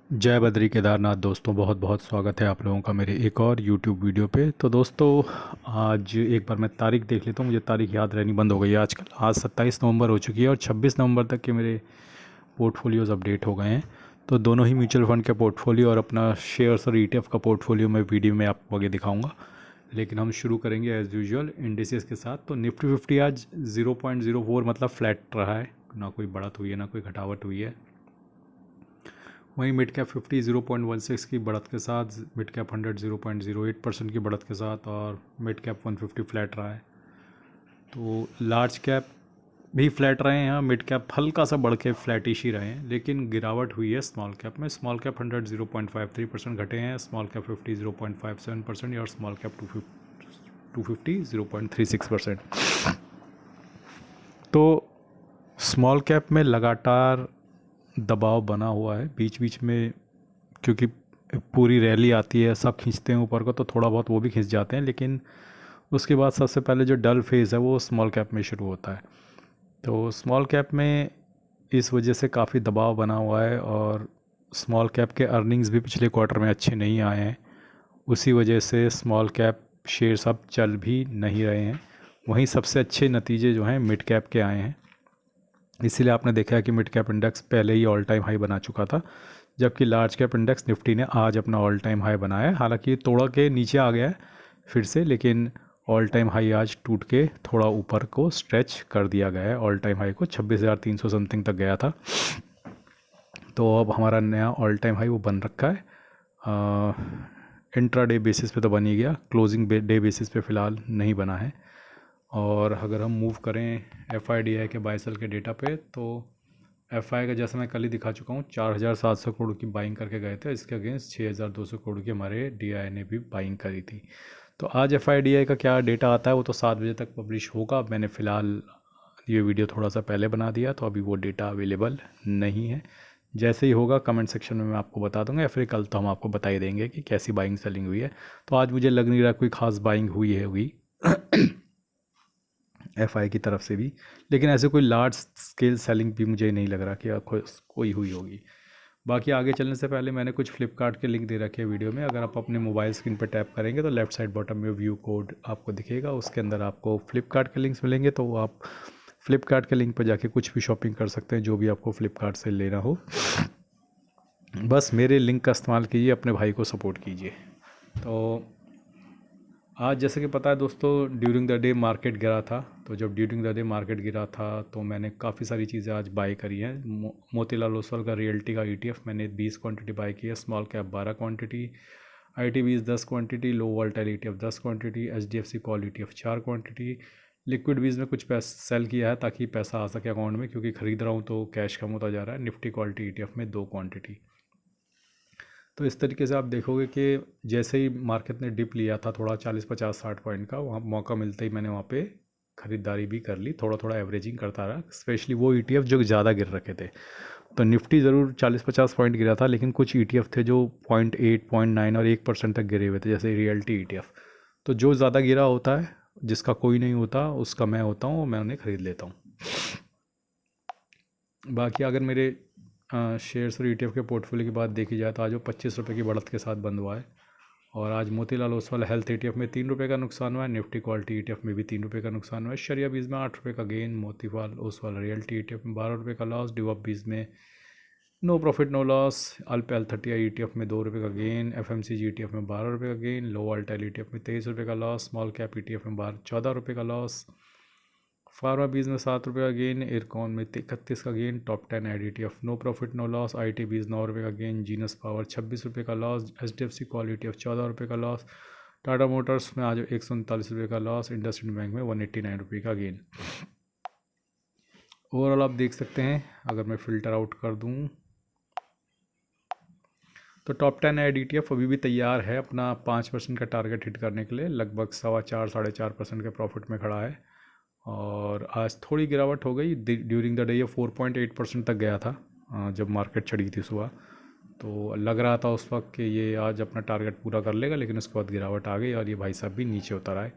जय बद्री केदारनाथ दोस्तों, बहुत बहुत स्वागत है आप लोगों का मेरे एक और YouTube वीडियो पे। तो दोस्तों, आज एक बार मैं तारीख देख लेता हूँ, मुझे तारीख याद रहनी बंद हो गई है आजकल। आज 27 नवंबर हो चुकी है और 26 नवंबर तक के मेरे पोर्टफोलियोज़ अपडेट हो गए हैं। तो दोनों ही म्यूचुअल फंड के पोर्टफोलियो और अपना शेयर्स और ETF का पोर्टफोलियो मैं वीडियो में आपको आगे दिखाऊंगा। लेकिन हम शुरू करेंगे एज़ यूजुअल इंडिसेस के साथ। तो निफ्टी 50 आज 0.04 मतलब फ्लैट रहा है, ना कोई बढ़त हुई है ना कोई घटावट हुई है। वहीं मिड कैप 50 0.16 की बढ़त के साथ, मिड कैप 100 0.08% की बढ़त के साथ, और मिड कैप 150 फ्लैट रहा है। तो लार्ज कैप भी फ्लैट रहे हैं, यहाँ मिड कैप हल्का सा बढ़ के फ्लैटिश ही रहे हैं, लेकिन गिरावट हुई है स्मॉल कैप में। स्मॉल कैप 100 0.53% घटे हैं, स्मॉल कैप 50 0.57% और स्मॉल कैप 250 0.36%। तो स्मॉल कैप में लगातार दबाव बना हुआ है बीच बीच में, क्योंकि पूरी रैली आती है, सब खींचते हैं ऊपर को, तो थोड़ा बहुत वो भी खींच जाते हैं। लेकिन उसके बाद सबसे पहले जो डल फेज़ है वो स्मॉल कैप में शुरू होता है। तो स्मॉल कैप में इस वजह से काफ़ी दबाव बना हुआ है, और स्मॉल कैप के अर्निंग्स भी पिछले क्वार्टर में अच्छे नहीं आए हैं। उसी वजह से स्मॉल कैप शेयर्स अब चल भी नहीं रहे हैं। वहीं सबसे अच्छे नतीजे जो हैं मिड कैप के आए हैं। इसीलिए आपने देखा है कि मिड कैप इंडेक्स पहले ही ऑल टाइम हाई बना चुका था, जबकि लार्ज कैप इंडेक्स निफ्टी ने आज अपना ऑल टाइम हाई बनाया है। हालांकि ये तोड़ा के नीचे आ गया है फिर से, लेकिन ऑल टाइम हाई आज टूट के थोड़ा ऊपर को स्ट्रेच कर दिया गया है। ऑल टाइम हाई को 26,300 समथिंग तक गया था। तो अब हमारा नया ऑल टाइम हाई वो बन रखा है। इंट्रा डे बेसिस पे तो बन ही गया, क्लोजिंग डे बेसिस पे फ़िलहाल नहीं बना है। और अगर हम मूव करें FIDI के बाई सेल के डेटा पे, तो FI का जैसा मैं कल ही दिखा चुका हूँ, 4,700 करोड़ की बाइंग करके गए थे। इसके अगेंस्ट 6,200 करोड़ की हमारे DI ने भी बाइंग करी थी। तो आज FIDI का क्या डेटा आता है वो तो 7 बजे तक पब्लिश होगा। मैंने फ़िलहाल ये वीडियो थोड़ा सा पहले बना दिया, तो अभी वो डेटा अवेलेबल नहीं है। जैसे ही होगा कमेंट सेक्शन में मैं आपको बता दूंगा, या फिर कल तो हम आपको बता ही देंगे कि कैसी बाइंग सेलिंग हुई है। तो आज मुझे लग नहीं रहा कोई ख़ास बाइंग हुई है होगी FI की तरफ से भी। लेकिन ऐसे कोई लार्ज स्केल सेलिंग भी मुझे नहीं लग रहा कि कोई हुई होगी। बाकी आगे चलने से पहले मैंने कुछ फ्लिपकार्ट के लिंक दे रखे हैं वीडियो में। अगर आप अपने मोबाइल स्क्रीन पर टैप करेंगे तो लेफ्ट साइड बॉटम में व्यू कोड आपको दिखेगा, उसके अंदर आपको फ्लिपकार्ट के लिंक्स मिलेंगे। तो आप फ्लिपकार्ट के लिंक पर जाके कुछ भी शॉपिंग कर सकते हैं, जो भी आपको फ्लिपकार्ट से लेना हो। बस मेरे लिंक का इस्तेमाल कीजिए, अपने भाई को सपोर्ट कीजिए। तो आज जैसे कि पता है दोस्तों, ड्यूरिंग द डे मार्केट गिरा था। तो जब ड्यूरिंग द डे मार्केट गिरा था तो मैंने काफ़ी सारी चीज़ें आज बाई करी हैं। मोतीलाल ओसवाल का रियल्टी का ETF मैंने 20 क्वांटिटी बाई की है, small cap 12 quantity, ITBs 10 quantity, low volatile ETF 10 quantity, HDFC कॉल ETF 4 क्वांटिटी। लिक्विड बीज में कुछ पैसा सेल किया है ताकि पैसा आ सके अकाउंट में, क्योंकि ख़रीद रहा हूँ तो कैश कम होता जा रहा है। निफ्टी क्वालिटी ETF में 2 क्वांटिटी। तो इस तरीके से आप देखोगे कि जैसे ही मार्केट ने डिप लिया था थोड़ा 40 50 60 पॉइंट का, वहाँ मौका मिलते ही मैंने वहाँ पे ख़रीदारी भी कर ली। थोड़ा थोड़ा एवरेजिंग करता रहा, स्पेशली वो ETF जो ज़्यादा गिर रखे थे। तो निफ्टी ज़रूर 40 50 पॉइंट गिरा था, लेकिन कुछ ETF थे जो 0.8 0.9 और 1% तक गिरे हुए थे, जैसे रियल्टी ETF। तो जो ज़्यादा गिरा होता है, जिसका कोई नहीं होता उसका मैं होता हूँ, मैं उन्हें ख़रीद लेता हूँ। बाकी अगर मेरे शेयर्स और ETF के पोर्टफोलियो की बात देखी जाए तो आज वो 25 रुपये की बढ़त के साथ बंद हुआ है। और आज मोतीलाल ओसवाल हेल्थ ETF में 3 रुपये का नुकसान हुआ है, निफ्टी क्वालिटी ETF में भी 3 रुपये का नुकसान हुआ है, शरिया बीज में 8 रुपये का gain, Motilal Oswal realty ETF में 12 रुपये का लॉस, डिवॉप बीज में नो प्रॉफिट नो लॉस, अल्प L30 ETF में 2 रुपये का गेन, FMCG ETF में 12 रुपये का गेन, लो वोल्टाइल ETF में 23 रुपये का लॉस, स्मॉल कैप ETF में 14 रुपये का लॉस, फार्मा बीज में 7 रुपये का गेन, इरकॉन में 31 का gain, top 10 ETF no profit no loss, IT bees 9 रुपये का गेन, जीनस पावर 26 रुपये का लॉस, HDFC कॉल ETF 14 रुपये का लॉस, टाटा मोटर्स में आज 139 रुपये का लॉस, इंडसइंड बैंक में 189 रुपये का गेन। ओवरऑल आप देख सकते हैं, अगर मैं फ़िल्टर आउट कर दूं तो टॉप 10 ETF अभी भी तैयार है अपना 5% का टारगेट हिट करने के लिए। लगभग 4.25 साढ़े 4% के प्रॉफिट में खड़ा है। और आज थोड़ी गिरावट हो गई, ड्यूरिंग द डे ये 4.8% तक गया था जब मार्केट चढ़ी थी सुबह। तो लग रहा था उस वक्त कि ये आज अपना टारगेट पूरा कर लेगा, लेकिन उसके बाद गिरावट आ गई और ये भाई साहब भी नीचे उतर आए।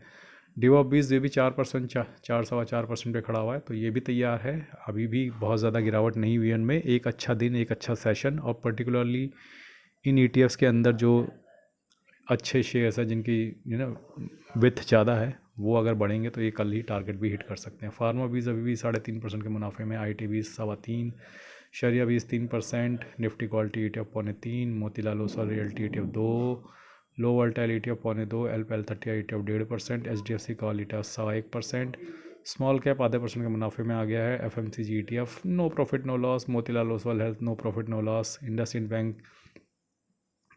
DIWA20 ये भी 4% 4.25% पे खड़ा हुआ है, तो ये भी तैयार है। अभी भी बहुत ज़्यादा गिरावट नहीं हुई इनमें। एक अच्छा दिन, एक अच्छा सेशन, और पर्टिकुलरली इन ETFs के अंदर जो अच्छे शेयर्स हैं जिनकी विथ ज़्यादा है, वो अगर बढ़ेंगे तो ये कल ही टारगेट भी हिट कर सकते हैं। फार्मा बीज अभी भी 3.5% के मुनाफे में, IT बीज 3.25%, शरिया bees 3%, Nifty quality ETF 3.25%, Motilal Oswal realty ETF 2%, low volatile ETF 2.25%, LPL30 ETF 1.5%, HDFC कॉल ETF 1.25%, स्मॉल कैप आधे % के मुनाफे में आ गया है। FMCG ETF no profit no loss, Motilal Oswal health no profit no loss, IndusInd bank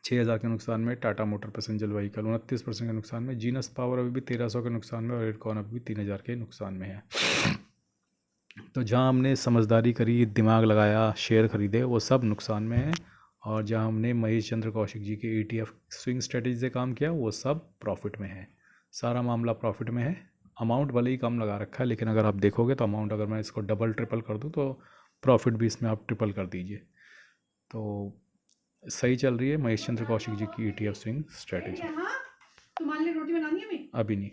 6,000 के नुकसान में, टाटा मोटर पैसेंजर व्हीकल 29% के नुकसान में, जीनस पावर अभी भी 1,300 के नुकसान में, और रेडकॉन अभी भी 3,000 के नुकसान में है। तो जहां हमने समझदारी करी, दिमाग लगाया, शेयर खरीदे, वो सब नुकसान में है, और जहां हमने महेश चंद्र कौशिक जी के ETF स्विंग स्ट्रेटजी से काम किया, वो सब प्रॉफिट में है। सारा मामला प्रॉफिट में है। अमाउंट भले ही कम लगा रखा है, लेकिन अगर आप देखोगे तो अमाउंट अगर मैं इसको डबल ट्रिपल कर दूँ तो प्रॉफिट भी इसमें आप ट्रिपल कर दीजिए। तो सही चल रही है महेश चंद्र कौशिक जी की ETF स्विंग स्ट्रेटजी। तुम्हारे लिए रोटी बनानी है अभी? अभी नहीं,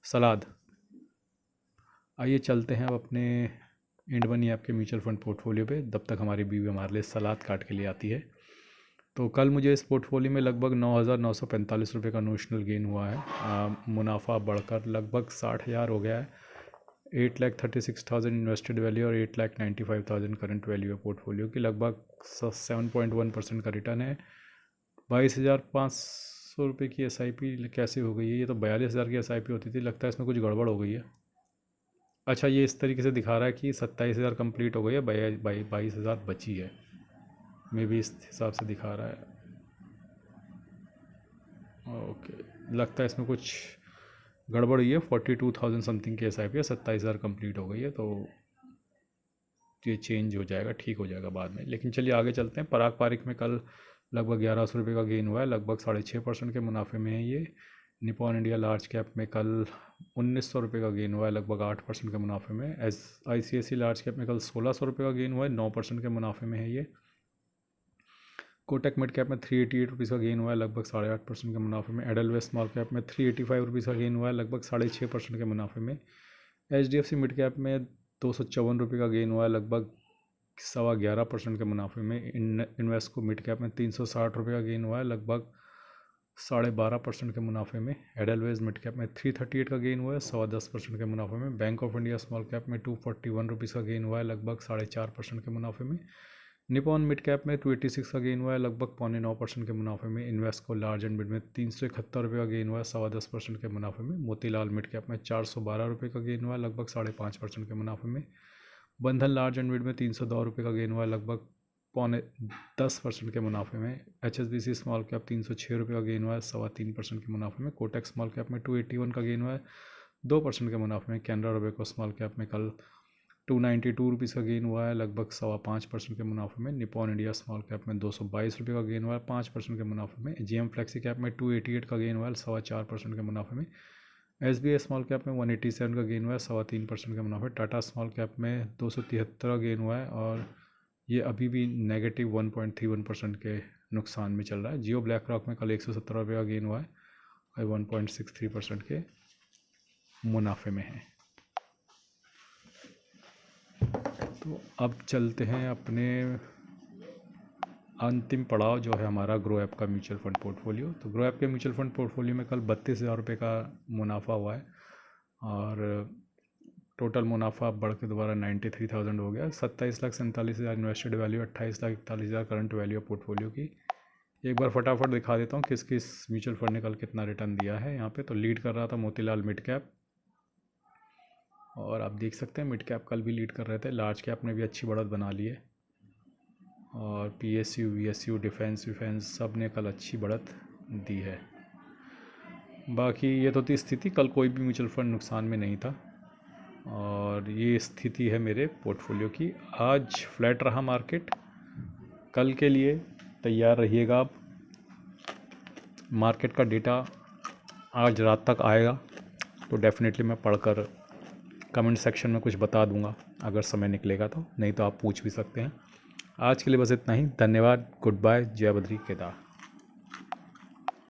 सलाद। आइए चलते हैं अब अपने इंड मनी ऐप के म्यूचुअल फंड पोर्टफोलियो पे। तब तक हमारी बीवी हमारे लिए सलाद काट के लिए आती है। तो कल मुझे इस पोर्टफोलियो में लगभग 9,945 रुपये का नोशनल गेन हुआ है। मुनाफा बढ़कर लगभग 60,000 हो गया है। 8,36,000 इन्वेस्टेड वैल्यू और 8,95,000 करंट वैल्यू है पोर्टफोलियो की। लगभग 7.1% का रिटर्न है। 22,500 रुपये की SIP कैसे हो गई है? ये तो 42,000 की SIP होती थी। लगता है इसमें कुछ गड़बड़ हो गई है। अच्छा, ये इस तरीके से दिखा रहा है कि 27,000 कंप्लीट हो गई है, 22,000 बची है। मे भी इस हिसाब से दिखा रहा है। ओके, लगता है इसमें कुछ गड़बड़ हुई है। 42,000 समथिंग की SIP है, 27,000 कंप्लीट हो गई है, तो ये चेंज हो जाएगा, ठीक हो जाएगा बाद में। लेकिन चलिए आगे चलते हैं। पराग पारिक में कल लगभग 1,100 रुपये का गेन हुआ है। लगभग 6.5% के मुनाफे में है ये। निपॉन इंडिया लार्ज कैप में कल 1,900 रुपये का गेन हुआ है, लगभग 8% के मुनाफे में। ICICI लार्ज कैप में कल 1,600 रुपये का गेन हुआ है, 9% के मुनाफे में है ये। कोटक मिड कैप में 388 रुपीज़ का गेन हुआ है, लगभग 8.5% के मुनाफे में। एडलवेस स्मॉल कैप में 385 रुपीज़ का गेन हुआ है, लगभग 6.5% के मुनाफे में। HDFC मिड कैप में 254 रुपये का गेन हुआ है, लगभग 11.25% के मुनाफे में। इन्वेस्को मिड कैप में 360 रुपये का गेन हुआ है, लगभग 12.5% के मुनाफे में। एडलवेज मिड कैप में 338 का गेन हुआ है, 10% के मुनाफे में। Bank of India small cap में 241 रुपीज़ का गेन हुआ है, लगभग 4.5% के मुनाफे में। निपॉन मिड कैप में 286 का गेन हुआ है, लगभग 9.25% के मुनाफे में। इन्वेस्को लार्ज एंड मिड में 371 रुपये का गेन हुआ है, 10.25% के मुनाफे में। मोतीलाल मिड कैप में 412 रुपये का गेन हुआ है, लगभग 5.5% के मुनाफे में। बंधन लार्ज एंड मिड में 302 रुपये का गेन हुआ है, लगभग 9.10% के मुनाफे में। HSBC स्मॉल कैप 306 रुपये का गेन हुआ है, 3.25% के मुनाफे में। कोटक स्मॉल कैप में 281 का गेन हुआ है, 2% के मुनाफे में। कैनरा रोबेको स्मॉल कैप में कल 292 रुपीज़ का गेन हुआ है, लगभग 5.25% के मुनाफे में। निपॉन इंडिया स्मॉल कैप में 222 रुपये का गेन हुआ है, 5% के मुनाफे में। GM फ्लेक्सी कैप में 288 का गेन हुआ है, 4.25% के मुनाफे में। SBI स्मॉल कैप में 187 का गेन हुआ है, 3.25% के मुनाफे। टाटा स्मॉल कैप में 273 का गेन हुआ है, और ये अभी भी नेगेटिव 1.31% के नुकसान में चल रहा है। जियो ब्लैक रॉक में कल 117 रुपये का गेन हुआ है और 1.63% के मुनाफे में है। तो अब चलते हैं अपने अंतिम पड़ाव जो है हमारा ग्रो ऐप का म्यूचुअल फंड पोर्टफोलियो। तो ग्रो ऐप के म्यूचुअल फंड पोर्टफोलियो में कल 32,000 रुपये का मुनाफा हुआ है, और टोटल मुनाफा बढ़ के दोबारा 93,000 हो गया। 27,47,000 इन्वेस्टेड वैल्यू, 28,41,000 करंट वैल्यू है पोर्टफोलियो की। एक बार फटाफट दिखा देता हूँ किस किस म्यूचुअल फंड ने कल कितना रिटर्न दिया है यहाँ पे। तो लीड कर रहा था मोतीलाल मिड कैप, और आप देख सकते हैं मिड कैप कल भी लीड कर रहे थे। लार्ज कैप ने भी अच्छी बढ़त बना ली है, और PSU VSU डिफेंस सब ने कल अच्छी बढ़त दी है। बाकी ये तो थी स्थिति, कल कोई भी म्यूचुअल फंड नुकसान में नहीं था, और ये स्थिति है मेरे पोर्टफोलियो की। आज फ्लैट रहा मार्केट। कल के लिए तैयार रहिएगा आप। मार्केट का डेटा आज रात तक आएगा, तो डेफिनेटली मैं पढ़कर कमेंट सेक्शन में कुछ बता दूंगा अगर समय निकलेगा तो, नहीं तो आप पूछ भी सकते हैं। आज के लिए बस इतना ही। धन्यवाद, गुड बाय, जय बद्री केदार।